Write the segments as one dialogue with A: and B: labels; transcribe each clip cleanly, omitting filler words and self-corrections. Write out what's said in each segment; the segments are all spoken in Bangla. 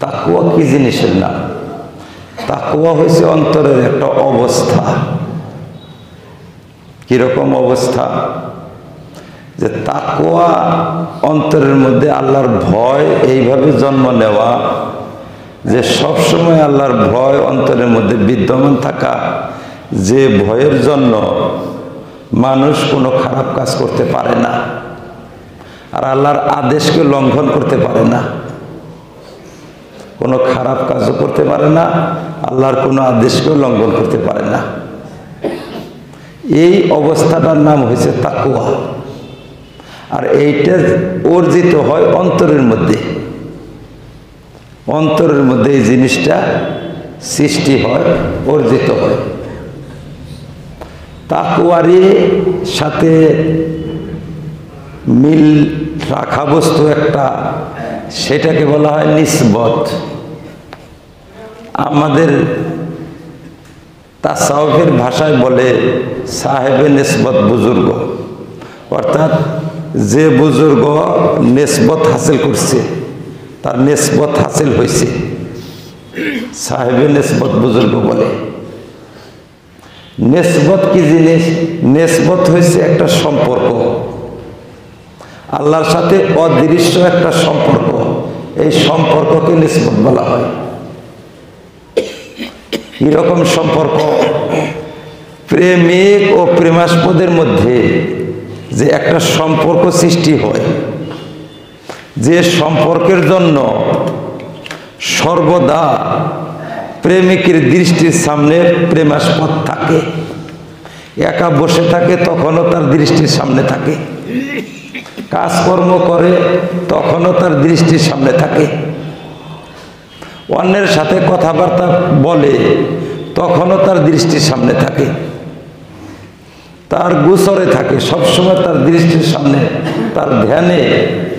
A: তাকওয়া কি জিনিসের নাম? তাকওয়া হয়েছে অন্তরের একটা অবস্থা। কিরকম অবস্থা? যে তাকওয়া অন্তরের মধ্যে আল্লাহর ভয় এইভাবে জন্ম নেওয়া যে সবসময় আল্লাহর ভয় অন্তরের মধ্যে বিদ্যমান থাকা, যে ভয়ের জন্য মানুষ কোনো খারাপ কাজ করতে পারে না আর আল্লাহর আদেশকে লঙ্ঘন করতে পারে না, কোনো খারাপ কাজও করতে পারে না, আল্লাহর কোনো আদেশকেও লঙ্ঘন করতে পারে না। এই অবস্থাটার নাম হয়েছে তাকওয়া। আর এইটা অর্জিত হয় অন্তরের মধ্যে। অন্তরের মধ্যে এই জিনিসটা সৃষ্টি হয়, অর্জিত হয়। তাকওয়ারই সাথে মিল রাখা বস্তু একটা, সেটাকে বলা হয় নিসবত। আমাদের তাসাউফের ভাষায় বলে সাহেবে নিসবত বুজুর্গ, অর্থাৎ যে বুজুর্গ নিসবত হাসিল করছে তার নিসবত হাসিল হয়েছে, সাহেবে নিসবত বুজুর্গ বলে। নিসবত কি জিনিস? নিসবত হয়েছে একটা সম্পর্ক, আল্লাহর সাথে অদৃশ্য একটা সম্পর্ক। এই সম্পর্ককে নিসবত বলা হয়। এরকম সম্পর্ক প্রেমিক ও প্রেমাস্পদের মধ্যে যে একটা সম্পর্ক সৃষ্টি হয়, যে সম্পর্কের জন্য সর্বদা প্রেমিকের দৃষ্টির সামনে প্রেমাস্পদ থাকে, একা বসে থাকে তখনও তার দৃষ্টির সামনে থাকে, কাজকর্ম করে তখনও তার দৃষ্টির সামনে থাকে, অন্যের সাথে কথাবার্তা বলে তখনও তার দৃষ্টির সামনে থাকে, তার গোচরে থাকে, সবসময় তার দৃষ্টির সামনে, তার ধ্যানে,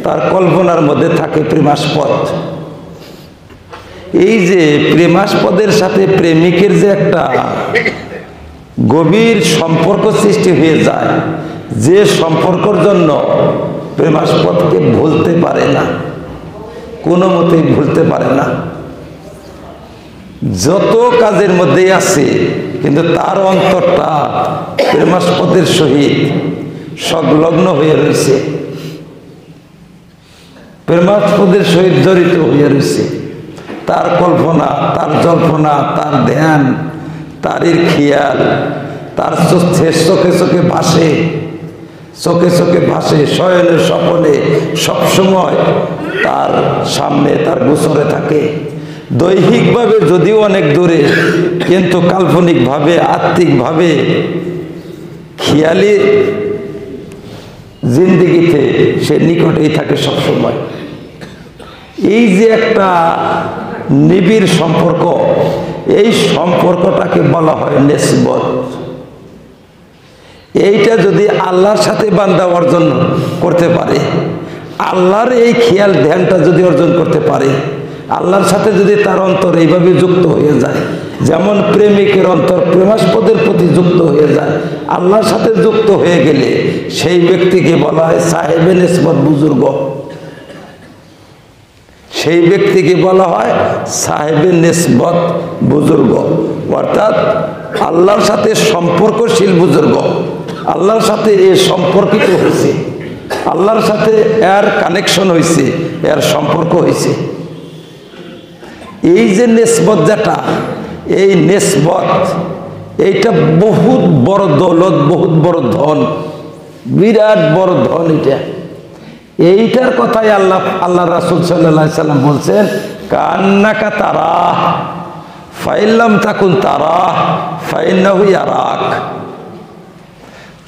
A: তার কল্পনার মধ্যে থাকে প্রেমাস্পদ। এই যে প্রেমাস্পদের সাথে প্রেমিকের যে একটা গভীর সম্পর্ক সৃষ্টি হয়ে যায়, যে সম্পর্কের জন্য প্রেমাস্পদকে ভুলতে পারে না, কোনো মতেই ভুলতে পারে না। যত কাজের মধ্যেই আছে, কিন্তু তার অন্তরটা প্রেমাস্পদের সহিত সংলগ্ন হয়ে রয়েছে, প্রেমাস্পদের সহিত জড়িত হয়ে রয়েছে। তার কল্পনা, তার জল্পনা, তার ধ্যান, তারই খেয়াল, তার চোখে চোখে ভাসে, চোখে চোখে ভাসে, শয়নে স্বপনে সবসময় তার সামনে, তার গোচরে থাকে। দৈহিকভাবে যদিও অনেক দূরে, কিন্তু কাল্পনিকভাবে, আত্মিকভাবে, খেয়ালি জিন্দিগিতে সে নিকটেই থাকে সবসময়। এই যে একটা নিবিড় সম্পর্ক, এই সম্পর্কটাকে বলা হয় নিসবত। এইটা যদি আল্লাহর সাথে বান্দা অর্জন করতে পারে, আল্লাহর এই খেয়াল ধ্যানটা যদি অর্জন করতে পারে, আল্লাহর সাথে যদি তার অন্তর এইভাবে যুক্ত হয়ে যায়, যেমন প্রেমিকের অন্তর প্রেমাস্পদের প্রতি যুক্ত হয়ে যায়, আল্লাহর সাথে যুক্ত হয়ে গেলে সেই ব্যক্তিকে বলা হয় সাহেবে নিসবত বুজুর্গ। সেই ব্যক্তিকে বলা হয় সাহেবে নিসবত বুজুর্গ, অর্থাৎ আল্লাহর সাথে সম্পর্কশীল বুজুর্গ। আল্লাহর সাথে এ সম্পর্কিত হয়েছে, আল্লাহর সাথে এর কানেকশন হয়েছে, এর সম্পর্ক হয়েছে। এই যে নিসবত যেটা, এই নিসবত এইটা বহুত বড় দৌলত, বহুত বড় ধন, বিরাট বড় ধন। এইটার কথাই আল্লাহ রাসূল সাল্লাল্লাহু আলাইহি সাল্লাম বলছেন, কান্নাকা তারাহ ফাইল্লাম তাকুন তারাহ ফাইন্নাহু ইয়ারাক।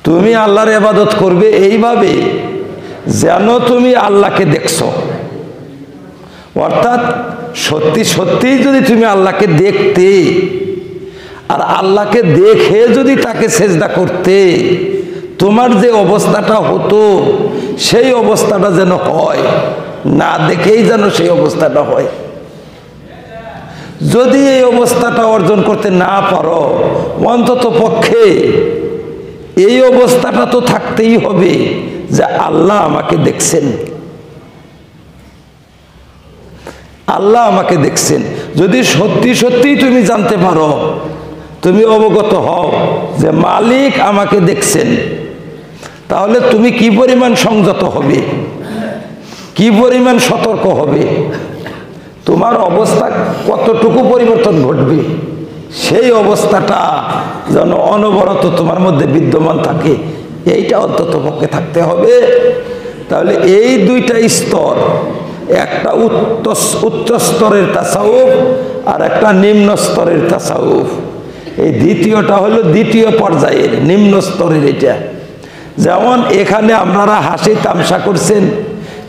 A: তুমি আল্লাহর ইবাদত করবে এইভাবে যেন তুমি আল্লাহকে দেখছো। অর্থাৎ সত্যি সত্যি যদি তুমি আল্লাহকে দেখতে, আর আল্লাহকে দেখে যদি তাকে সেজদা করতে, তোমার যে অবস্থাটা হতো সেই অবস্থাটা যেন হয়, না দেখেই যেন সেই অবস্থাটা হয়। যদি এই অবস্থাটা অর্জন করতে না পারো, অন্তত পক্ষে এই অবস্থাটা তো থাকতেই হবে যে আল্লাহ আমাকে দেখছেন। আল্লাহ আমাকে দেখছেন। যদি সত্যি সত্যি তুমি জানতে পারো, তুমি অবগত হও যে মালিক আমাকে দেখছেন, তাহলে তুমি কি পরিমাণ সংযত হবে, কি পরিমাণ সতর্ক হবে, তোমার অবস্থা কতটুকু পরিবর্তন ঘটবে, সেই অবস্থাটা যেন অনবরত তোমার মধ্যে বিদ্যমান থাকে, এইটা অন্তত পক্ষে থাকতে হবে। তাহলে এই দুইটা স্তর, একটা উচ্চ স্তরের তাসাউফ আর একটা নিম্ন স্তরের তাসাউফ। এই দ্বিতীয়টা হলো দ্বিতীয় পর্যায়ের নিম্ন স্তরের। এটা যেমন এখানে আপনারা হাসি তামসা করছেন,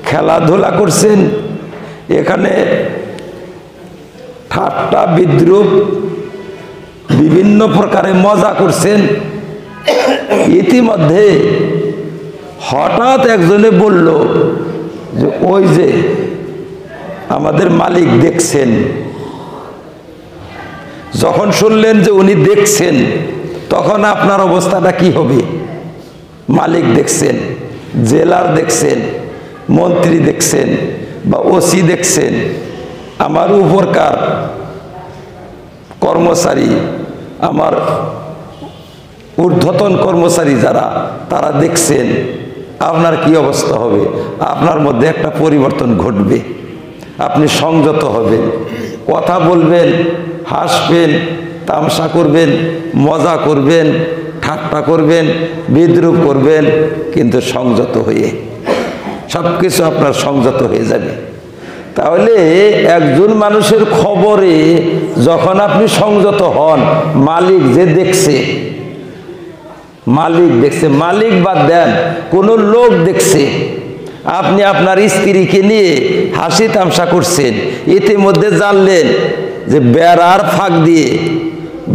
A: খেলাধুলা করছেন, এখানে ঠাট্টা বিদ্রুপ বিভিন্ন প্রকারে মজা করছেন। ইতিমধ্যে হঠাৎ একজনে বলল যে ওই যে আমাদের মালিক দেখছেন। যখন শুনলেন যে উনি দেখছেন, তখন আপনার অবস্থাটা কি হবে? মালিক দেখছেন, জেলার দেখছেন, মন্ত্রী দেখছেন, বা ওসি দেখছেন, আমার উপরকার কর্মচারী, আমার ঊর্ধ্বতন কর্মচারী যারা, তারা দেখছেন, আপনার কি অবস্থা হবে? আপনার মধ্যে একটা পরিবর্তন ঘটবে। আপনি সংযত হবেন, কথা বলবেন, হাসবেন, তামসা করবেন, মজা করবেন, ঠাট্টা করবেন, বিদ্রুপ করবেন, কিন্তু সংযত হয়ে। সব কিছু আপনার সংযত হয়ে যাবে। তাহলে একজন মানুষের খবরে যখন আপনি সংযত হন, মালিক যে দেখছে, মালিক দেখছে, মালিক বাদ দেন, কোনো লোক দেখছে, আপনি আপনার স্ত্রীকে নিয়ে হাসি তামসা করছেন, ইতিমধ্যে জানলেন যে বেড়ার ফাঁক দিয়ে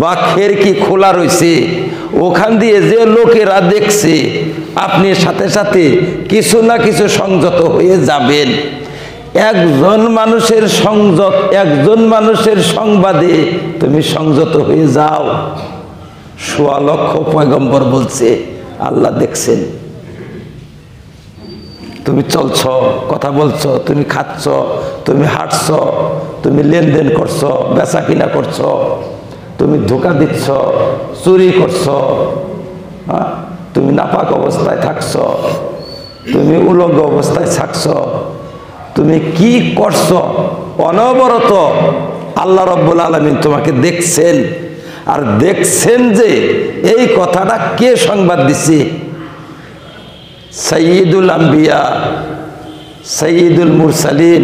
A: বা খিড়কি খোলা রয়েছে, ওখান দিয়ে যে লোকেরা দেখছে, আপনি সাথে সাথে কিছু না কিছু সংযত হয়ে যাবেন। একজন মানুষের সংযত, একজন মানুষের সংবাদে তুমি সংযত হয়ে যাও। ১৬ লক্ষ পয়গম্বর বলছে আল্লাহ দেখছেন। তুমি চলছ, কথা বলছো, তুমি খাচ্ছ, তুমি হাঁটছ, তুমি লেনদেন করছো, বেচা কিনা করছো, তুমি ধোঁকা দিচ্ছ, চুরি করছ, তুমি নাপাক অবস্থায় থাকছ, তুমি উলঙ্গ অবস্থায় থাকছ, তুমি কি করছো, অনবরত আল্লাহ রাব্বুল আলামিন তোমাকে দেখছেন। আর দেখছেন যে এই কথাটা কে সংবাদ দিছে? সাইয়্যিদুল আম্বিয়া, সাইয়্যিদুল মুরসালিন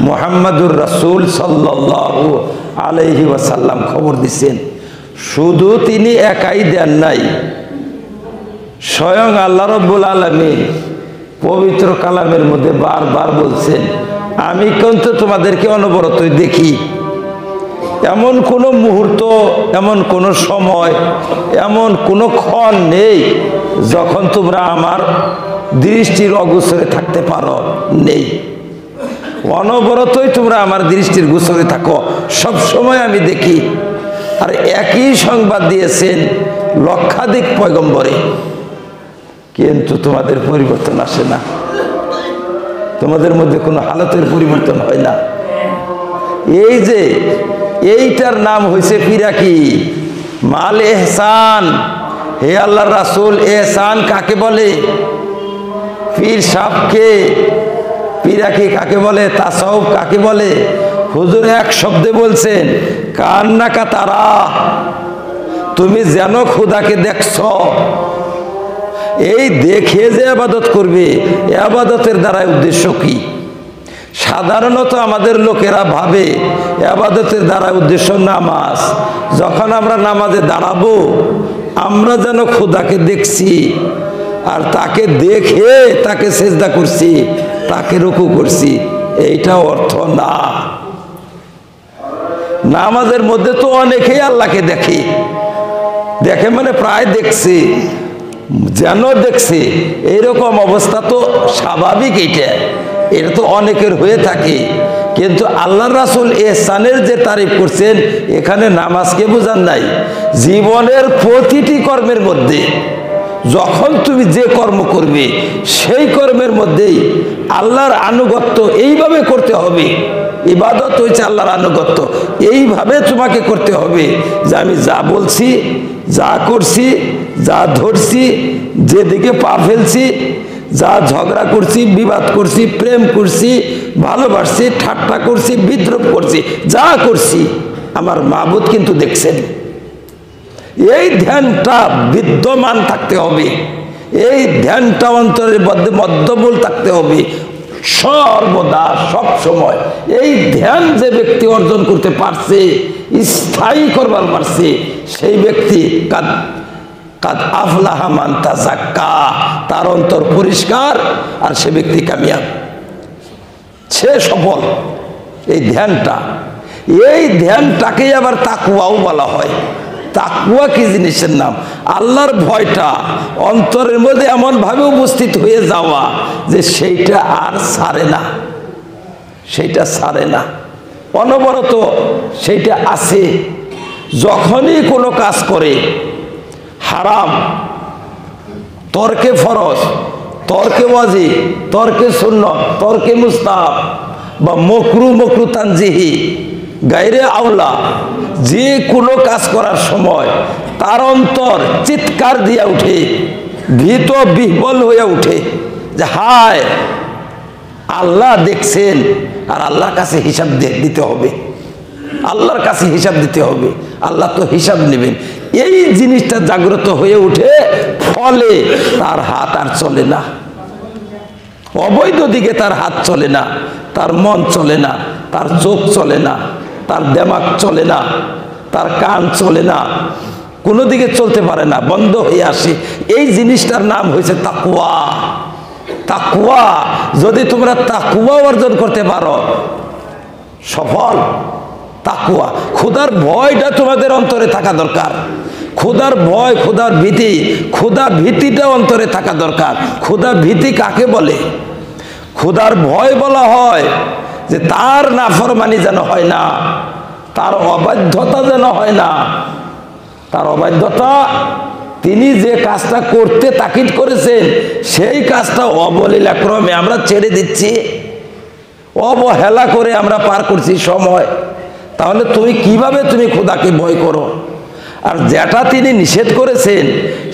A: মুহাম্মাদুর রাসূল সাল্লাল্লাহু আলাইহি ওয়াসাল্লাম খবর দিছেন। শুধু তিনি একাই দেন নাই, স্বয়ং আল্লাহ রাব্বুল আলামিন পবিত্র কালামের মধ্যে বারবার বলছেন, আমি কিন্তু তোমাদেরকে অনবরতই দেখি। এমন কোনো মুহূর্ত, এমন কোনো সময়, এমন কোনো ক্ষণ নেই যখন তোমরা আমার দৃষ্টির অগোচরে থাকতে পারো, নেই। অনবরতই তোমরা আমার দৃষ্টির গোচরে থাকো, সব সময় আমি দেখি। আর একই সংবাদ দিয়েছেন লক্ষাধিক পয়গম্বরে, কিন্তু তোমাদের পরিবর্তন আসে না, তোমাদের মধ্যে কোনো হালতের পরিবর্তন হয় না। এই যে এইটার নাম হয়েছে ফিরাকি মাল এহসান। হে আল্লাহর রাসূল, এহসান কাকে বলে? পীর সাহেবকে ফিরাকি কাকে বলে? তাসাউফ কাকে বলে? হুজুর এক শব্দে বলছেন, কান্নাকা তারা, তুমি যেন খোদাকে দেখছ। এই দেখে যে আবাদত করবে, আবাদতের দ্বারা উদ্দেশ্য কি? সাধারণত আমাদের লোকেরা ভাবে আবাদতের দ্বারা উদ্দেশ্য নামাজ। যখন আমরা নামাজে দাঁড়াবো, আমরা যেন খোদাকে দেখছি, আর তাকে দেখে তাকে সেজদা করছি, তাকে রুকু করছি, এইটা অর্থ না। নামাজের মধ্যে তো অনেকেই আল্লাহকে দেখে, দেখে মানে প্রায় দেখছে, যেন দেখছে, এইরকম অবস্থা তো স্বাভাবিক। এটা তো অনেকের হয়ে থাকে। কিন্তু আল্লাহর রাসূল ইহসানের যে তারিফ করছেন, এখানে নামাজকে বোঝান নাই, জীবনের প্রতিটি কর্মের মধ্যে যখন তুমি যে কর্ম করবে সেই কর্মের মধ্যেই আল্লাহর আনুগত্য এইভাবে করতে হবে। ইবাদত হয়েছে আল্লাহর আনুগত্য, এইভাবে তোমাকে করতে হবে যে আমি যা বলছি, যা করছি, যা ধরছি, যেদিকে পা ফেলছি, যা ঝগড়া করছি, বিবাদ করছি, প্রেম করছি, ভালোবাসছি, ঠাট্টা করছি, বিদ্রোহ করছি, যা করছি আমার মাবুদ কিন্তু দেখছেন। এই ধ্যানটা বিদ্যমান থাকতে হবে, এই ধ্যানটা অন্তরের মধ্যে মধ্যমূল থাকতে হবে সর্বদা, সব সময়। এই ধ্যান যে ব্যক্তি অর্জন করতে পারছে, স্থায়ী করবার পারছে, সেই ব্যক্তি কাদ আফলাহা মান তাযাক্কা, তার অন্তর পরিষ্কার, আর সে ব্যক্তি কামিয়াব, সে সফল। এই ধ্যানটাকেই আবার তাকওয়াও বলা হয়। তাকওয়া কি জিনিসের নাম? আল্লাহর ভয়টা অন্তরের মধ্যে এমন ভাবে উপস্থিত হয়ে যাওয়া যে সেইটা আর ছাড়ে না, সেইটা ছাড়ে না, অনবরত সেইটা আছে। যখনই কোনো কাজ করে, হারাম, তর্কে ফরজ, তর্কে ওয়াজিব, তর্কে সুন্নত, তর্কে মুস্তাহাব, বা মকরু তানজিহি, গায়রে আউলা, যে কোনো কাজ করার সময় তার অন্তর চিৎকার দিয়া উঠে, ভীত বিহ্বল হয়ে উঠে যে হায় আল্লাহ দেখছেন, আর আল্লাহর কাছে হিসাব দিতে হবে, আল্লাহর কাছে হিসাব দিতে হবে, আল্লাহ তো হিসাব নেবেন। এই জিনিসটা জাগ্রত হয়ে উঠে, ফলে তার হাত আর চলে না, অবৈধ দিকে তার হাত চলে না, তার মন চলে না, তার চোখ চলে না, তার দেমাগ চলে না, তার কান চলে না, কোনো দিকে চলতে পারে না, বন্ধ হয়ে আসে। এই জিনিসটার নাম হয়েছে তাকওয়া। তাকওয়া, যদি তোমরা তাকওয়া অর্জন করতে পারো, সফল। তাকওয়া, খোদার ভয়টা তোমাদের অন্তরে থাকা দরকার। খোদার ভয়, খোদার ভীতি, খোদা ভীতিটা অন্তরে থাকা দরকার। খোদা ভীতি কাকে বলে? খোদার ভয় বলা হয় যে তার নাফরমানি যেন হয় না, তার অবাধ্যতা যেন হয় না। তার অবাধ্যতা, তিনি যে কাজটা করতে তাকিদ করেছেন সেই কাজটা অবলীলাক্রমে আমরা ছেড়ে দিচ্ছি, অবহেলা করে আমরা পার করছি সময়। তাহলে কিভাবে তুমি খোদাকে ভয় করো? আর যেটা তিনি নিষেধ করেছেন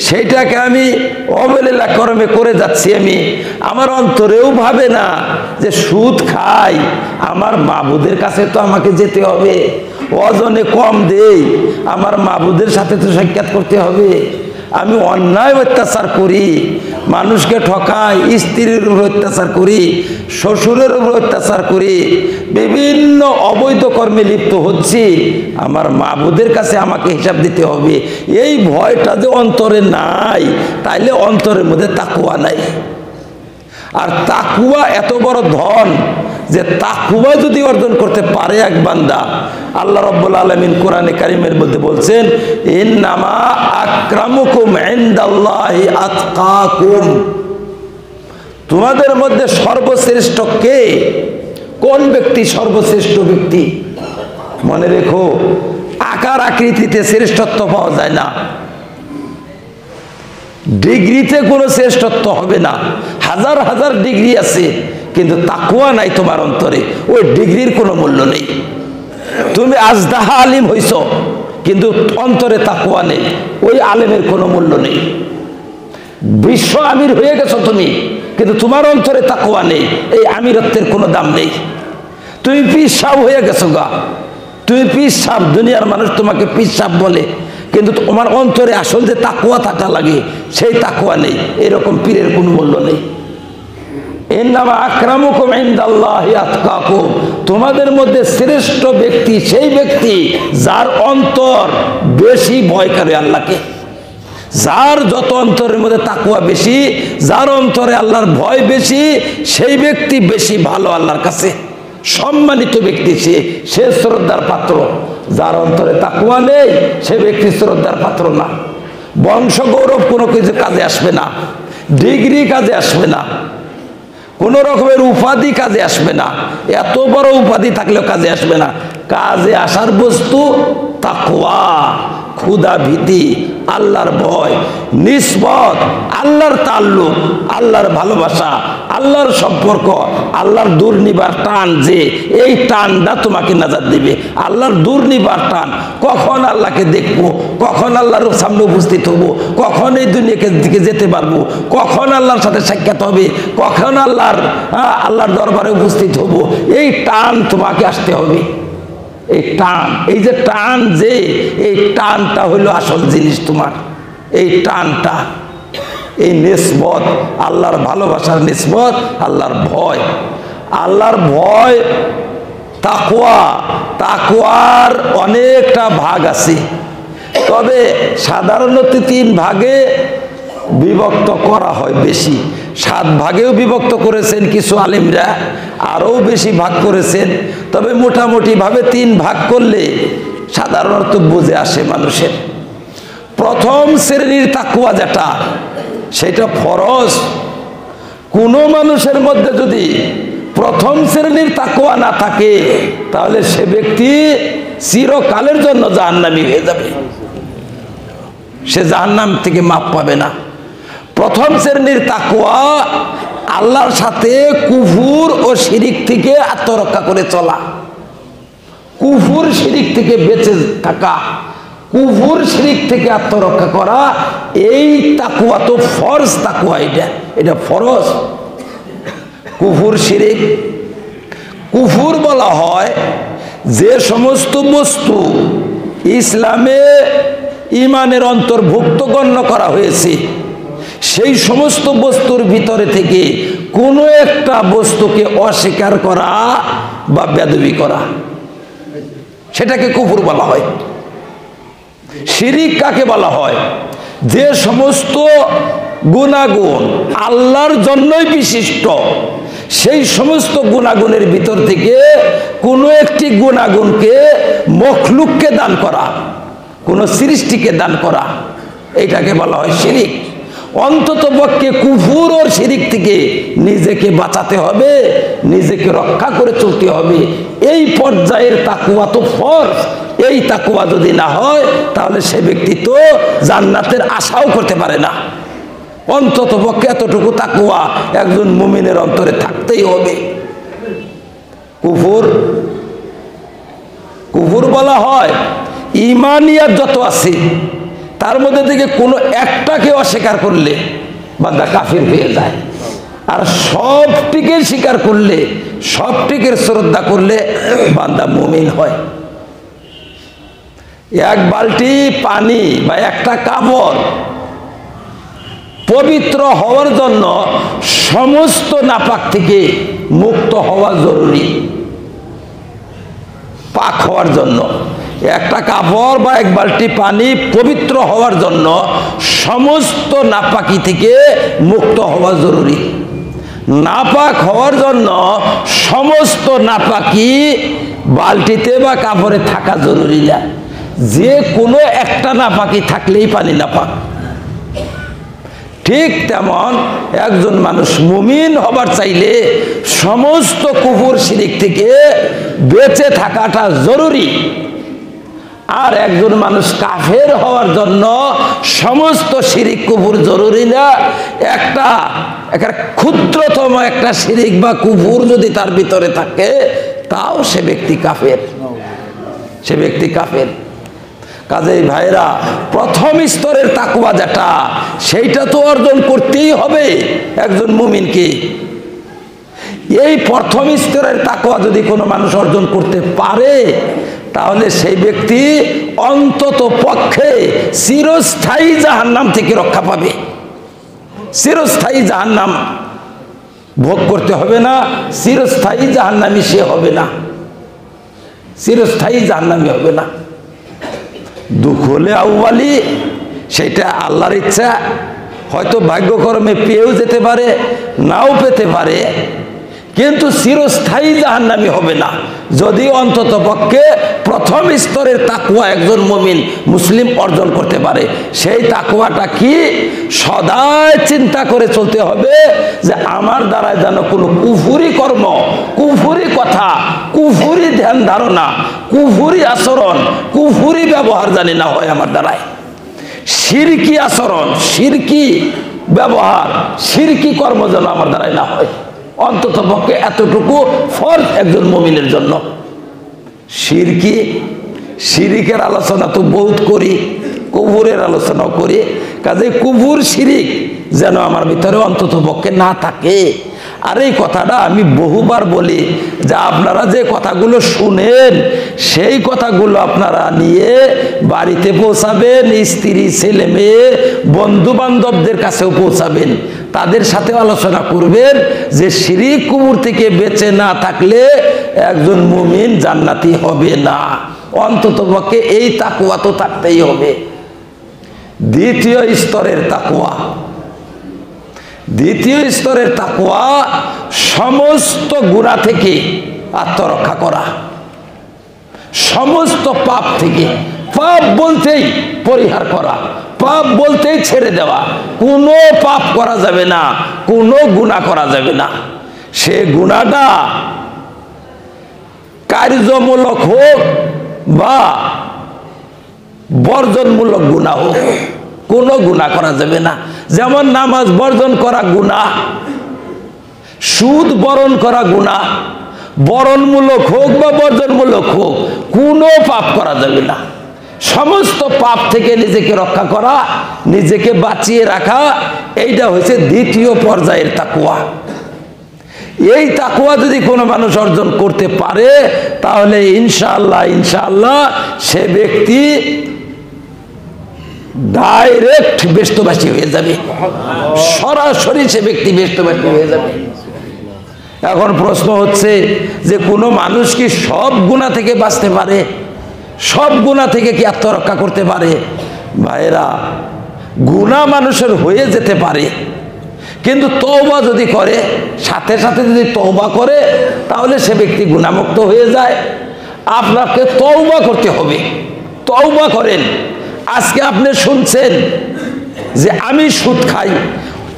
A: সেইটাকে আমি অবলীলাক্রমে করে যাচ্ছি, আমি আমার অন্তরেও ভাবে না যে সুদ খাই, আমার মাবুদের কাছে তো আমাকে যেতে হবে, ওজনে কম দেই, আমার মাবুদের সাথে তো সাক্ষাৎ করতে হবে। আমি অন্যায় অত্যাচার করি, মানুষকে ঠকাই, স্ত্রীর উপর অত্যাচার করি, শ্বশুরের উপর অত্যাচার করি, বিভিন্ন অবৈধ কর্মে লিপ্ত হচ্ছি, আমার মাবুদের কাছে আমাকে হিসাব দিতে হবে। এই ভয়টা যে অন্তরে নাই, তাইলে অন্তরের মধ্যে তাকওয়া নাই। আর তাকওয়া এত বড় ধন যে তাকওয়া যদি অর্জন করতে পারে এক বান্দা, আল্লাহ রাব্বুল আলামিন কোরআনে কারীমের মধ্যে বলছেন, ইন্নামা আকরামুকুম ইনদাল্লাহি আতকাকুম, তোমাদের মধ্যে সর্বশ্রেষ্ঠ কে? কোন ব্যক্তি সর্বশ্রেষ্ঠ ব্যক্তি? মনে রেখো, আকার আকৃতিতে শ্রেষ্ঠত্ব পাওয়া যায় না, ডিগ্রিতে কোনো শ্রেষ্ঠত্ব হবে না। হাজার হাজার ডিগ্রি আছে, কিন্তু তাকওয়া নাই তোমার অন্তরে, ওই ডিগ্রির কোনো মূল্য নেই। তুমি আজদাহা আলিম হইছ, কিন্তু অন্তরে তাকওয়া নেই, ওই আলেমের কোনো মূল্য নেই। বিশ্ব আমির হয়ে গেছো তুমি, কিন্তু তোমার অন্তরে তাকওয়া নেই, এই আমিরত্বের কোনো দাম নেই। তুমি পীর সাহেব হয়ে গেছো গা, তুমি পীর সাহেব, দুনিয়ার মানুষ তোমাকে পীর সাহেব বলে, কিন্তু তোমার অন্তরে আসল যে তাকওয়া থাকা লাগে সেই তাকওয়া নেই। এরকম পীরের কোনো মূল্য নেই। ইন্নামা আকরামুকুম ইনদাল্লাহি আতকাকুম, তোমাদের মধ্যে শ্রেষ্ঠ ব্যক্তি সেই ব্যক্তি যার অন্তর বেশি ভয় করে আল্লাহকে। যার যত অন্তরের মধ্যে তাকওয়া বেশি, যার অন্তরে আল্লাহর ভয় বেশি, সেই ব্যক্তি বেশি ভালো আল্লাহর কাছে, সম্মানিত ব্যক্তি, সে শ্রদ্ধার পাত্র। যার অন্তরে তাকওয়া নেই সে ব্যক্তি শ্রদ্ধার পাত্র না। বংশ গৌরব কোনো কিছু কাজে আসবে না, ডিগ্রি কাজে আসবে না, কোন রকমের উপাধি কাজে আসবে না, এত বড় উপাধি থাকলেও কাজে আসবে না। কাজে আসার বস্তু তাকওয়া, ক্ষুধা ভীতি, আল্লাহর ভয়, নিসবত, আল্লাহর তাল্লুক, আল্লাহর ভালোবাসা, আল্লাহর সম্পর্ক, আল্লাহর দূর নিবার টান, যে এই টানটা তোমাকে নাজাত দিবে। আল্লাহর দূর নিবার টান, কখন আল্লাহকে দেখবো, কখন আল্লাহর সামনে উপস্থিত হবো, কখন এই দুনিয়াকে দিকে যেতে পারবো, কখন আল্লাহর সাথে সাক্ষাৎ হবে, কখন আল্লাহর দরবারে উপস্থিত হবো, এই টান তোমাকে আসতে হবে। এই টান, এই যে টান, যে এই টানটা হইল আসল জিনিস তোমার। এই টানটা, এই নিসবত, আল্লাহর ভালোবাসার নিসবত, আল্লাহর ভয়। আল্লাহর ভয়, তাকওয়া, তাকওয়ার অনেকটা ভাগ আছে, তবে সাধারণত 3 ভাগে বিভক্ত করা হয় বেশি। 7 ভাগেও বিভক্ত করেছেন কিছু আলেমরা, আরও বেশি ভাগ করেছেন, তবে মোটামুটি ভাবে 3 ভাগ করলে সাধারণত বুঝে আসে মানুষের। প্রথম শ্রেণীর তাকওয়া যেটা, সেটা ফরজ। কোনো মানুষের মধ্যে যদি প্রথম শ্রেণীর তাকওয়া না থাকে, তাহলে সে ব্যক্তি চিরকালের জন্য জাহান্নামী হয়ে যাবে, সে জাহান্নাম থেকে মাপ পাবে না। প্রথম শ্রেণীর তাকওয়া আল্লাহর সাথে কুফর ও শিরিক থেকে আত্মরক্ষা করে চলা, কুফর শিরিক থেকে বেঁচে থাকা, কুফর শিরিক থেকে আত্মরক্ষা করা, এই তাকওয়া তো ফরজ তাকওয়া। এটা ফরজ। কুফর শিরিক, কুফর বলা হয় যে সমস্ত বস্তু ইসলামে ইমানের অন্তর্ভুক্ত গণ্য করা হয়েছে, সেই সমস্ত বস্তুর ভিতরে থেকে কোনো একটা বস্তুকে অস্বীকার করা বা বেয়াদবি করা, সেটাকে কুফর বলা হয়। শিরিক কাকে বলা হয়? যে সমস্ত গুণাগুণ আল্লাহর জন্যই বিশিষ্ট, সেই সমস্ত গুণাগুণের ভিতর থেকে কোনো একটি গুণাগুণকে মখলুককে দান করা, কোনো সৃষ্টিকে দান করা, এইটাকে বলা হয় শিরিক। অন্তত পক্ষে কুফর ও শিরিক থেকে নিজেকে বাঁচাতে হবে, নিজেকে রক্ষা করে চলতে হবে। এই পর্যায়ের তাকওয়া তো ফরজ। এই তাকওয়া যদি না হয়, তাহলে সে ব্যক্তি তো জান্নাতের আশাও করতে পারে না। অন্তত পক্ষে এতটুকু তাকওয়া একজন মুমিনের অন্তরে থাকতেই হবে। কুফর, কুফর বলা হয় ঈমানিয়াত যত আছে তার মধ্যে থেকে কোনো একটাকে অস্বীকার করলে বান্দা কাফির হয়ে যায়, আর সবটিকে স্বীকার করলে, সবটিকে শ্রদ্ধা করলে বান্দা মুমিন হয়। এক বালতি পানি বা একটা কাপড় পবিত্র হওয়ার জন্য সমস্ত নাপাক থেকে মুক্ত হওয়া জরুরি। পাক হওয়ার জন্য একটা কাপড় বা এক বালতি পানি পবিত্র হওয়ার জন্য সমস্ত নাপাকি থেকে মুক্ত হওয়া জরুরি। নাপাক হওয়ার জন্য সমস্ত নাপাকি বালতিতে বা কাপড়ে থাকা জরুরি না। যে কোনো একটা নাপাকি থাকলেই পানি নাপাক। ঠিক তেমন একজন মানুষ মুমিন হবার চাইলে সমস্ত কুফর শিরিক থেকে বেঁচে থাকাটা জরুরি। আর একজন মানুষ কাফের হওয়ার জন্য সমস্ত শিরিক কুফর জরুরি না। একটা ক্ষুদ্রতম একটা শিরিক বা কুফর যদি তার ভিতরে থাকে, তাও সে ব্যক্তি কাফের, সে ব্যক্তি কাফের। কাজেই ভাইরা, প্রথম স্তরের তাকওয়া যেটা, সেইটা তো অর্জন করতেই হবে একজন মুমিনকে। এই প্রথম স্তরের তাকওয়া যদি কোনো মানুষ অর্জন করতে পারে, তাহলে সেই ব্যক্তি অন্তত পক্ষে চিরস্থায়ী জাহান্নাম থেকে রক্ষা পাবে। চিরস্থায়ী জাহান্নাম ভোগ করতে হবে না, চিরস্থায়ী জাহান্নামী সে হবে না, চিরস্থায়ী জাহান্নামী হবে না। দুঃখ হলে আউয়ালি, সেটা আল্লাহর ইচ্ছা, হয়তো ভাগ্যক্রমে পেয়েও যেতে পারে, নাও পেতে পারে, কিন্তু চিরস্থায়ী জাহান্নামী হবে না যদি অন্তত পক্ষে প্রথম স্তরের তাকওয়া একজন মুমিন মুসলিম অর্জন করতে পারে। সেই তাকওয়াটা কি? সদাই চিন্তা করে চলতে হবে যে আমার দ্বারা যেন কোনো কুফরি কথা, কুফুরি ধ্যান ধারণা, কুফুরি আচরণ, কুফুরি ব্যবহার জানি না হয় আমার দ্বারায়। শিরকি আচরণ, শিরকি ব্যবহার, শিরকি কর্ম যেন আমার দ্বারাই না হয়। অন্তত পক্ষে এতটুকু ফরজ একজন মুমিনের জন্য। শিরকি, শিরিকের আলোচনা তো বহুত করি, কুফুরের আলোচনাও করি। কাজে কুফুর শিরিক যেন আমার ভিতরে অন্তত পক্ষে না থাকে। আর এই কথাটা আমি বহুবার বলি যে আপনারা যে কথাগুলো শুনেন সেই কথাগুলো আপনারা নিয়ে বাড়িতে পৌঁছাবেন, স্ত্রী, ছেলে মেয়ে, বন্ধু বান্ধবদের কাছেও পৌঁছাবেন। তাদের সাথে আলোচনা করবেন যে শিরিক কুফর থেকে বেঁচে না থাকলে একজন মুমিন জান্নাতি হবে না। অন্তত পক্ষে এই তাকওয়া তো থাকতেই হবে। দ্বিতীয় স্তরের তাকওয়া, দ্বিতীয় স্তরের তাকওয়া সমস্ত গুনাহ থেকে আত্মরক্ষা করা, সমস্ত পাপ থেকে, পাপ বলতেই পরিহার করা, পাপ বলতেই ছেড়ে দেওয়া। কোনো পাপ করা যাবে না, কোনো গুনাহ করা যাবে না। সে গুনাহটা কার্যমূলক হোক বা বর্জনমূলক গুনাহ হোক, কোনো গুনাহ করা যাবে না। যেমন নামাজ বর্জন করা গুনাহ, সুদ বরণ করা গুনাহ, বরণমূলক হোক বা বর্জনমূলক হোক, কোনো পাপ করা যাবে না। সমস্ত পাপ থেকে নিজেকে রক্ষা করা, নিজেকে বাঁচিয়ে রাখা, এইটা হচ্ছে দ্বিতীয় পর্যায়ের তাকওয়া। এই তাকওয়া যদি কোনো মানুষ অর্জন করতে পারে তাহলে ইনশাআল্লাহ ইনশাআল্লাহ সে ব্যক্তি ডাইরেক্ট বেহেশতবাসী হয়ে যাবে, সরাসরি সে ব্যক্তি বেহেশতবাসী হয়ে যাবে। এখন প্রশ্ন হচ্ছে যে কোনো মানুষ কি সব গুনাহ থেকে বাঁচতে পারে? সব গুনাহ থেকে কি আত্মরক্ষা করতে পারে? ভাইরা, গুনাহ মানুষের হয়ে যেতে পারে, কিন্তু তওবা যদি করে, সাথে সাথে যদি তওবা করে তাহলে সে ব্যক্তি গুনাহমুক্ত হয়ে যায়। আপনাকে তওবা করতে হবে। তওবা করেন। আজকে আপনি শুনছেন যে আমি সুদ খাই,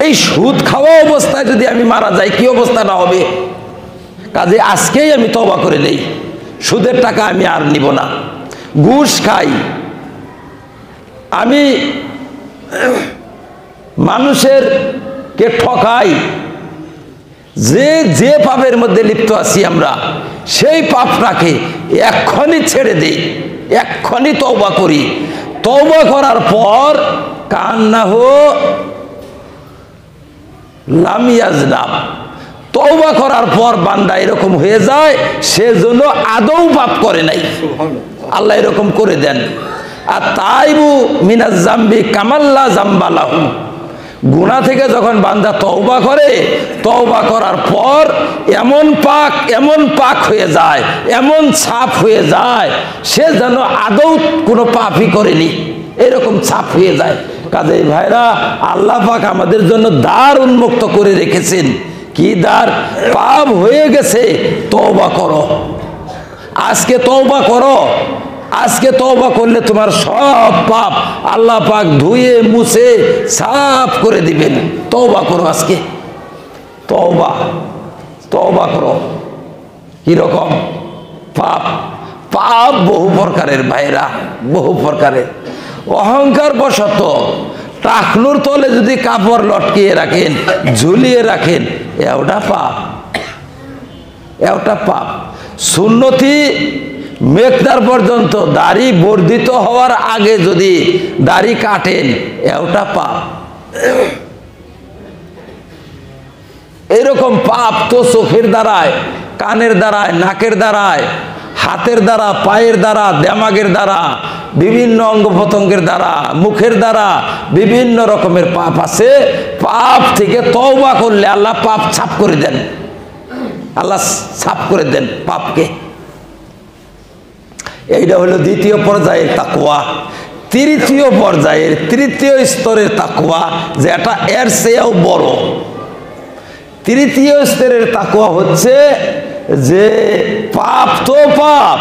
A: এই সুদ খাওয়া অবস্থায় যদি আমি মারা যাই কি অবস্থাটা হবে? কাজে আজকেই আমি তওবা করে নেই, সুদের টাকা আমি আর নিব না। ঘুষ খাই, আমি মানুষের কে ঠকাই, যে যে পাপের মধ্যে লিপ্ত আছি আমরা সেই পাপটাকে এক্ষুনি ছেড়ে দেই, এক্ষুনি তওবা করি। তওবা করার পর কান্নাহু লাম ইয়াজনাব, তওবা করার পর বান্দা এরকম হয়ে যায় সেজন্য আদৌ পাপ করে নাই। আল্লাহ এরকম করে দেন। আর তাইবু মিনাজ জামবি কামাল্লা জামবালাহু, গুনাহ থেকে যখন বান্দা তওবা করে, তওবা করার পর এমন পাক হয়ে যায়, এমন ছাপ হয়ে যায় সে যেন আদৌ কোনো পাপই করেনি, এরকম ছাপ হয়ে যায়। কাজেই ভাইরা, আল্লাহ পাক আমাদের জন্য দ্বার উন্মুক্ত করে রেখেছেন। কি দ্বার? পাপ হয়ে গেছে, তওবা করো। আজকে তওবা করো। আজকে তওবা করলে তোমার সব পাপ আল্লাহ পাক ধুয়ে মুছে সাফ করে দিবেন। তওবা করো আজকে, তওবা, তওবা করো। কিরকম পাপ? পাপ বহু প্রকারের ভাইরা, বহু প্রকারের। অহংকার বশত টাকনুর তলে যদি কাপড় লটকিয়ে রাখেন, ঝুলিয়ে রাখেন, এটা পাপ, এটা পাপ। সুন্নতি মেকদার পর্যন্ত দাড়ি বর্ধিত হওয়ার আগে যদি দাড়ি কাটেন, এটা পাপ। এরকম পাপ তো চোখের দ্বারায়, কানের দ্বারায়, নাকের দ্বারায়, হাতের দ্বারা, পায়ের দ্বারা, দেমাগের দ্বারা, বিভিন্ন অঙ্গ প্রত্যঙ্গের দ্বারা, মুখের দ্বারা বিভিন্ন রকমের পাপ আছে। পাপ থেকে তওবা করলে আল্লাহ পাপ ছাপ করে দেন, আল্লাহ ছাপ করে দেন পাপকে। এইটা হলো দ্বিতীয় পর্যায়ের তাকওয়া। তৃতীয় পর্যায়ের, তৃতীয় স্তরের তাকওয়া, যেটা এর চেয়েও বড়। তৃতীয় স্তরের তাকওয়া হচ্ছে যে পাপ তো পাপ,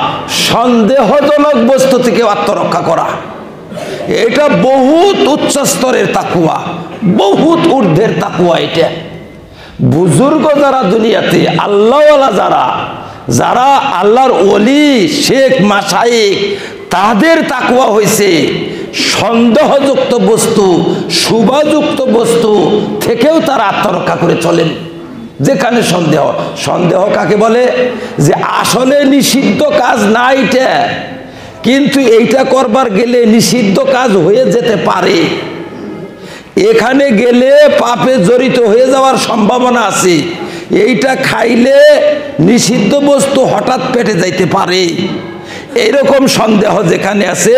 A: সন্দেহজনক বস্তু থেকে আত্মরক্ষা করা। এটা বহুত উচ্চ স্তরের তাকওয়া, বহুত ঊর্ধ্বের তাকওয়া। এটা বুজুর্গ যারা দুনিয়াতে, আল্লাহওয়ালা যারা, যারা আল্লাহর ওলি শেখ মাশায়েখ তাদের তাকওয়া হয়েছে সন্দেহযুক্ত বস্তু, শুভযুক্ত বস্তু থেকেও তারা আত্মরক্ষা করে চলেন। যেখানে সন্দেহ, সন্দেহ কাকে বলে? যে আসলে নিষিদ্ধ কাজ না এটা, কিন্তু এইটা করবার গেলে নিষিদ্ধ কাজ হয়ে যেতে পারে, এখানে গেলে পাপে জড়িত হয়ে যাওয়ার সম্ভাবনা আছে, এইটা খাইলে নিষিদ্ধ বস্তু হঠাৎ পেটে যাইতে পারে, এইরকম সন্দেহ যেখানে আছে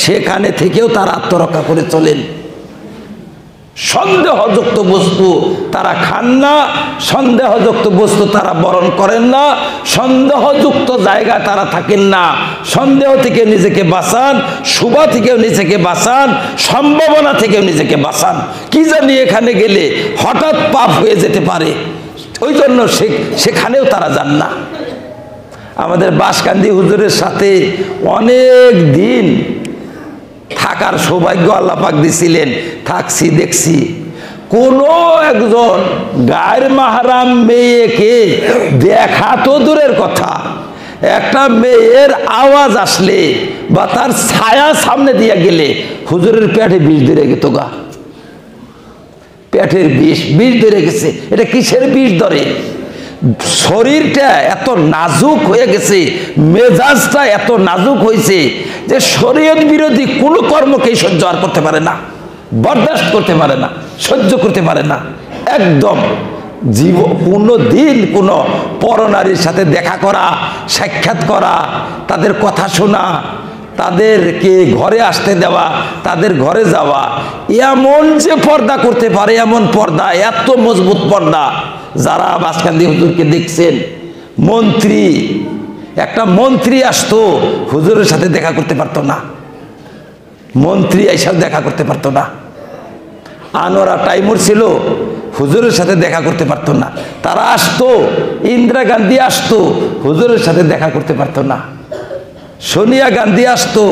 A: সেখানে থেকেও তারা আত্মরক্ষা করে চলেন। সন্দেহযুক্ত বস্তু তারা খান না, সন্দেহযুক্ত বস্তু তারা বরণ করেন না, সন্দেহযুক্ত জায়গায় তারা থাকেন না। সন্দেহ থেকে নিজেকে বাঁচান, শুভ থেকেও নিজেকে বাঁচান, সম্ভাবনা থেকেও নিজেকে বাঁচান। কি জানি এখানে গেলে হঠাৎ পাপ হয়ে যেতে পারে, ওই জন্য সেখানেও তারা যান না। আমাদের বাঁশকান্দি হুজুরের সাথে অনেক দিন থাকার সৌভাগ্য আল্লাহ পাক দিছিলেন, থাকছি দেখছি কোনো একজন গায়ের মাহরাম মেয়েকে দেখা তো দূরের কথা, একটা মেয়ের আওয়াজ আসলে বা তার ছায়া সামনে দিয়ে গেলে হুজুরের পেটে বিষ ধরে গেত গা, পেটের বিষ ধরে গেছে। এটা কিসের বিষ ধরে? শরীরটা এত নাজুক হয়ে গেছে, মেজাজটা এত নাজুক হয়েছে যে শরীয়ত বিরোধী কোনো কর্মকেই সহ্য আর করতে পারে না, বরদাস্ত করতে পারে না, সহ্য করতে পারে না। একদম কোনো দিন কোনো পরনারীর সাথে দেখা করা, সাক্ষাৎ করা, তাদের কথা শোনা, তাদেরকে ঘরে আসতে দেওয়া, তাদের ঘরে যাওয়া, এমন যে পর্দা করতে পারে, এমন পর্দা, এত মজবুত পর্দা। যারা বাঁশকান্দি হুজুরকে দেখছেন, মন্ত্রী, একটা মন্ত্রী আসতো হুজুরের সাথে দেখা করতে পারতো না, মন্ত্রী এইসব দেখা করতে পারতো না। আনোয়ারা টাইমুর ছিল, হুজুরের সাথে দেখা করতে পারতো না। তারা আসতো, ইন্দিরা গান্ধী আসতো, হুজুরের সাথে দেখা করতে পারতো না। সোনিয়া গান্ধী আসতো,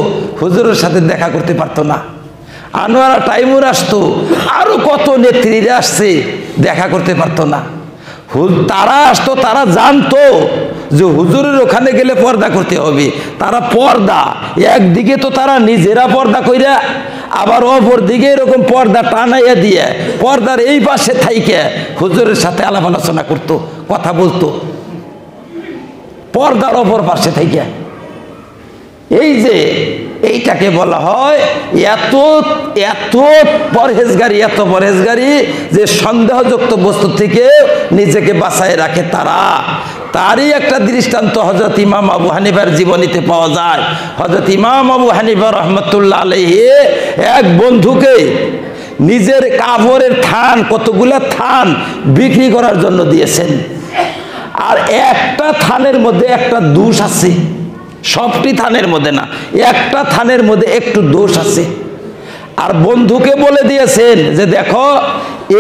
A: হুজুরের সাথে দেখা করতে পারতো না। আনোয়ারা টাইমুর আসতো, আরো কত নেত্রীরা আসছে, দেখা করতে পারতো না। তারা আসতো, তারা জানতো যে হুজুরের ওখানে গেলে পর্দা করতে হবে। তারা পর্দা একদিকে তো তারা নিজেরা পর্দা কইরা, আবার অপর দিকে এরকম পর্দা টানাইয়া দিয়ে পর্দার এই পাশে থাইকে হুজুরের সাথে আলাপ আলোচনা করতো, কথা বলতো, পর্দার অপর পাশে থাইকে। এই যে এইটাকে বলা হয় এত এত পরহেজগারি, এত পরহেজগারি যে সন্দেহযুক্ত বস্তু থেকে নিজেকে বাঁচায় রাখে তারা। তারই একটা দৃষ্টান্ত হযরত ইমাম আবু হানিফার জীবনীতে পাওয়া যায়। হযরত ইমাম আবু হানিফা রহমতুল্লাহ আলাইহি এক বন্ধুকে নিজের কাপড়ের থান, কতগুলা থান বিক্রি করার জন্য দিয়েছেন। আর একটা থানের মধ্যে একটা দোষ আছে, সবটি থানের মধ্যে না, একটা থানের মধ্যে একটু দোষ আছে। আর বন্ধুকে বলে দিয়েছেন যে দেখো,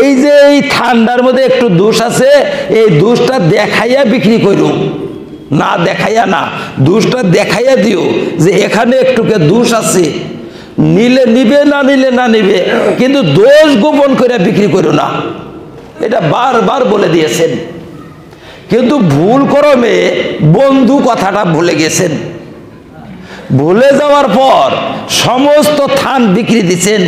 A: এই যে এই থানটার মধ্যে একটু দোষ আছে, এই দোষটা দেখাইয়া বিক্রি করো, না দেখাইয়া না, দোষটা দেখাইয়া দিও যে এখানে একটুকে দোষ আছে, নিলে নিবে, না নিলে না নিবে, কিন্তু দোষ গোপন করে বিক্রি করো না। এটা বারবার বলে দিয়েছেন, কিন্তু ভুল ক্রমে বন্ধু কথাটা ভুলে গেছেন। ভুলে যাওয়ার পর সমস্ত থান বিক্রি দিচ্ছেন।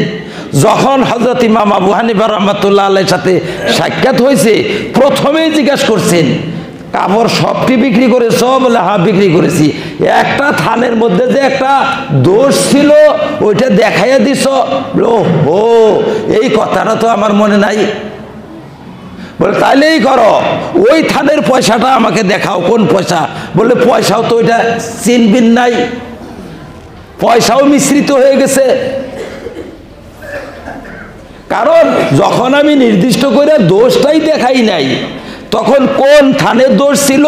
A: যখন হযরত ইমাম আবু হানিফা রহমাতুল্লাহ আলাইহির সাথে সাক্ষাৎ হয়েছে, প্রথমেই জিজ্ঞাসা করছেন কাপড় সবটি বিক্রি করেছ? বলে হ্যাঁ বিক্রি করেছি। একটা থানের মধ্যে যে একটা দোষ ছিল ওইটা দেখাইয়া দিছ? ও, এই কথাটা তো আমার মনে নাই। বলে তাইলেই করো, ওই থানের পয়সাটা আমাকে দেখাও, কোন পয়সা? বলে পয়সাও তো ওইটা চিনবিন নাই, পয়সাও মিশ্রিত হয়ে গেছে। কারণ যখন আমি নির্দিষ্ট করে দোষটাই দেখাই নাই, তখন কোন থানের দোষ ছিল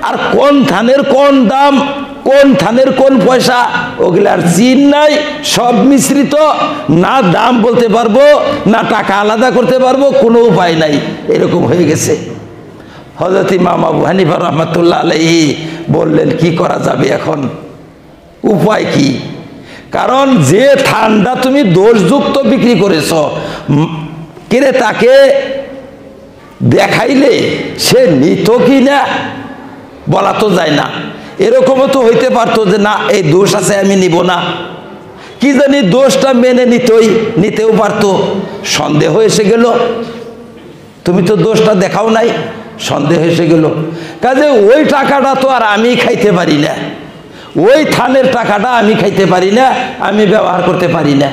A: আর কোন থানের কোন দাম, কোন থানের কোন পয়সা, ওগুলার চিন নাই, সব মিশ্রিত। না দাম বলতে পারবো, না টাকা আলাদা করতে পারবো, কোনো উপায় নাই, এরকম হয়ে গেছে। হযরত ইমাম আবু হানিফা রহমাতুল্লাহ আলাইহি বললেন কি করা যাবে এখন, উপায় কি? কারণ যে থানটা তুমি দোষযুক্ত বিক্রি করেছ, ক্রেতাকে দেখাইলে সে নিত কি না বলা তো যায় না। এরকমও তো হইতে পারতো যে না এই দোষ আছে আমি নিব না, কি জানি দোষটা মেনে নিতেও পারতো। সন্দেহ এসে গেল, তুমি তো দোষটা দেখাও নাই, সন্দেহ এসে গেল। কাজে ওই টাকাটা তো আর আমি খাইতে পারি না, ওই থানের টাকাটা আমি খাইতে পারি না, আমি ব্যবহার করতে পারি না।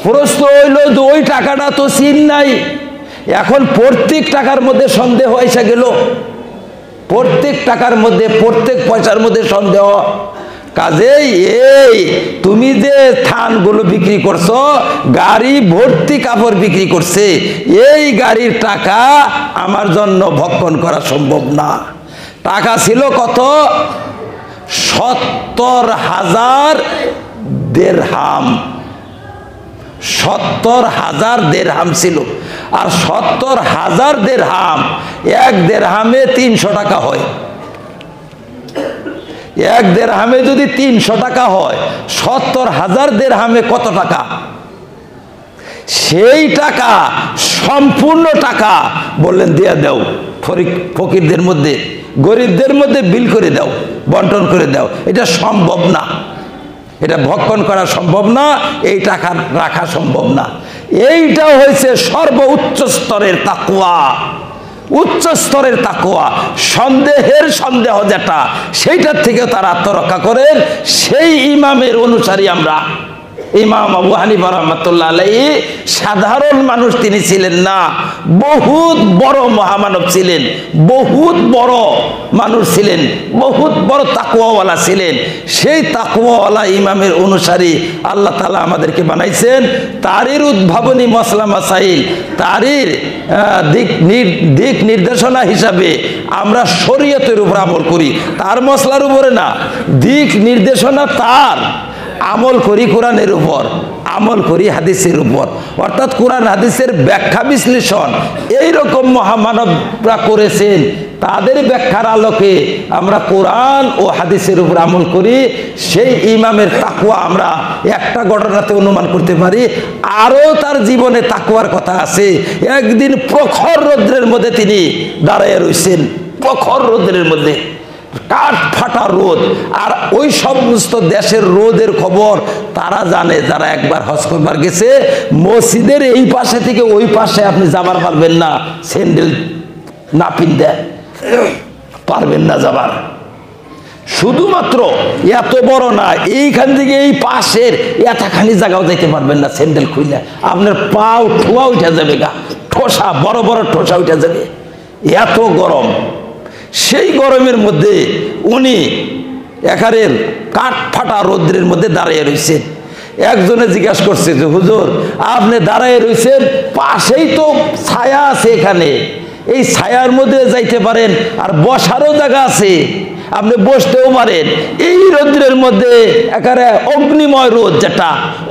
A: প্রশ্ন হইল যে ওই টাকাটা তো চিন নাই, এখন প্রত্যেক টাকার মধ্যে সন্দেহ এসে গেল, প্রত্যেক টাকার মধ্যে প্রত্যেক পয়সার মধ্যে সন্দেহ। কাজেই এই তুমি যে থানগুলো বিক্রি করছো, গাড়ি ভর্তি কাপড় বিক্রি করছে, এই গাড়ির টাকা আমার জন্য ভক্ষণ করা সম্ভব না। টাকা ছিল কত? 70,000 দিরহাম, 70,000 দিরহাম ছিল। আর 70,000 দিরহাম, এক দিরহামে 300 টাকা হয়। এক দিরহামে যদি 300 টাকা হয়, 70,000 দিরহামে কত টাকা? সেই টাকা সম্পূর্ণ টাকা বললেন দিয়ে দাও ফকিরদের মধ্যে, গরিবদের মধ্যে বিল করে দাও, বন্টন করে দাও। এটা সম্ভব না, এটা ভক্ষণ করা সম্ভব না, এই টাকা রাখা সম্ভব না। এইটা হয়েছে সর্বোচ্চ স্তরের তাকওয়া, উচ্চ স্তরের তাকওয়া। সন্দেহের সন্দেহ যেটা, সেইটার থেকে তারা আত্মরক্ষা করেন। সেই ইমামের অনুসারী আমরা। ইমাম আবু হানিফা রাহমাতুল্লাহ আলাইহি সাধারণ মানুষ তিনি ছিলেন না, বহুত বড় মহামানব ছিলেন, বহুত বড় মানুষ ছিলেন, বহুত বড় তাকওয়াওয়ালা ছিলেন। সেই তাকওয়াওয়ালা ইমামের অনুসারী আল্লাহ তাআলা আমাদেরকে বানাইছেন। তারির উদ্ভাবনী মসলা মাসাইল, তারির দিক নির্দেশনা হিসাবে আমরা শরীয়তের উপর আমল করি, তার মসলার উপরে না। দিক নির্দেশনা তার, আমল করি কোরআনের উপর, আমল করি হাদিসের উপর। অর্থাৎ কোরআন হাদিসের ব্যাখ্যা বিশ্লেষণ এইরকম মহামানবরা করেছেন, তাদের ব্যাখ্যার আলোকে আমরা কোরআন ও হাদিসের উপর আমল করি। সেই ইমামের তাকওয়া আমরা একটা ঘটনাতে অনুমান করতে পারি। আরও তার জীবনে তাকওয়ার কথা আছে। একদিন প্রখর রৌদ্রের মধ্যে তিনি দাঁড়াইয়া রয়েছেন, প্রখর রৌদ্রের মধ্যে, কাঠ ফাটা রোদ। আর ওই সমস্ত দেশের রোদের খবর তারা জানে যারা একবার হজ করবার গেছে। মসজিদের এই পাশে থেকে ওই পাশে আপনি যাবার পারবেন না, স্যান্ডেল না পিনতে পারবেন না যাবার। শুধুমাত্র এত বড় না, এইখান থেকে এই পাশের এতখানি জায়গাও যাইতে পারবেন না স্যান্ডেল খুলে, আপনার পাও ঠোয়া উঠে যাবে, গা ঠোসা, বড় বড় ঠোসা উঠে যাবে, এত গরম। সেই গরমের মধ্যে উনি একারের কাঠ ফাটা রৌদ্রের মধ্যে দাঁড়িয়ে রয়েছেন। একজনে জিজ্ঞাসা করছে যে হুজুর আপনি দাঁড়িয়ে রয়েছেন, পাশেই তো ছায়া আছে, এখানে এই ছায়ার মধ্যে যাইতে পারেন, আর বসারও জায়গা আছে, আপনি বসতেও পারেন। এই রৌদ্রের মধ্যে একারে অগ্নিময় রোদ, যেটা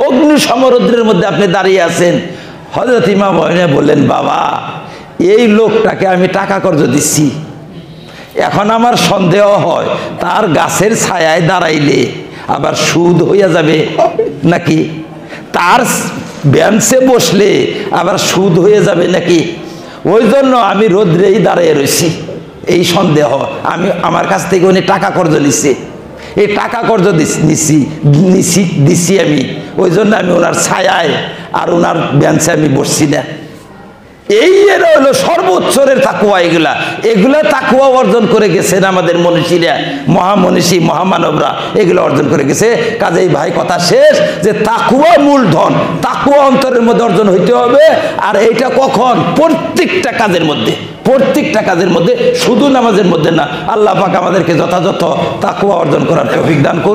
A: অগ্নিসম রৌদ্রের মধ্যে আপনি দাঁড়িয়ে আছেন। হযরত ইমাম বললেন, বাবা এই লোকটাকে আমি টাকা কর্জ দিচ্ছি, এখন আমার সন্দেহ হয় তার গাছের ছায়ায় দাঁড়াইলে আবার সুদ হইয়া যাবে নাকি, তার বেঞ্চে বসলে আবার সুদ হয়ে যাবে নাকি। ওই জন্য আমি রোদ্রেই দাঁড়িয়ে রয়েছি, এই সন্দেহ। আমার কাছ থেকে উনি টাকা কর্জ নিচ্ছে, এই টাকা কর্জ দিচ্ছি আমি, ওই জন্য আমি ওনার ছায়ায় আর ওনার বেঞ্চে আমি বসছি না। এই এরা হলো সর্বোচ্চের তাকওয়া। এগুলা তাকওয়া অর্জন করে গেছেন আমাদের মনীষীরা, মহামনীষী মহামানবরা, এগুলো অর্জন করে গেছে। কাজেই ভাই কথা শেষ যে তাকওয়া মূলধন, তাকওয়া অন্তরের মধ্যে অর্জন হইতে হবে। আর এইটা কখন? প্রত্যেকটা কাজের মধ্যে, প্রত্যেকটা কাজের মধ্যে, শুধু নামাজের মধ্যে না। আল্লাহ পাক আমাদেরকে যথাযথ তাকওয়া অর্জন করার তৌফিক দান করুন।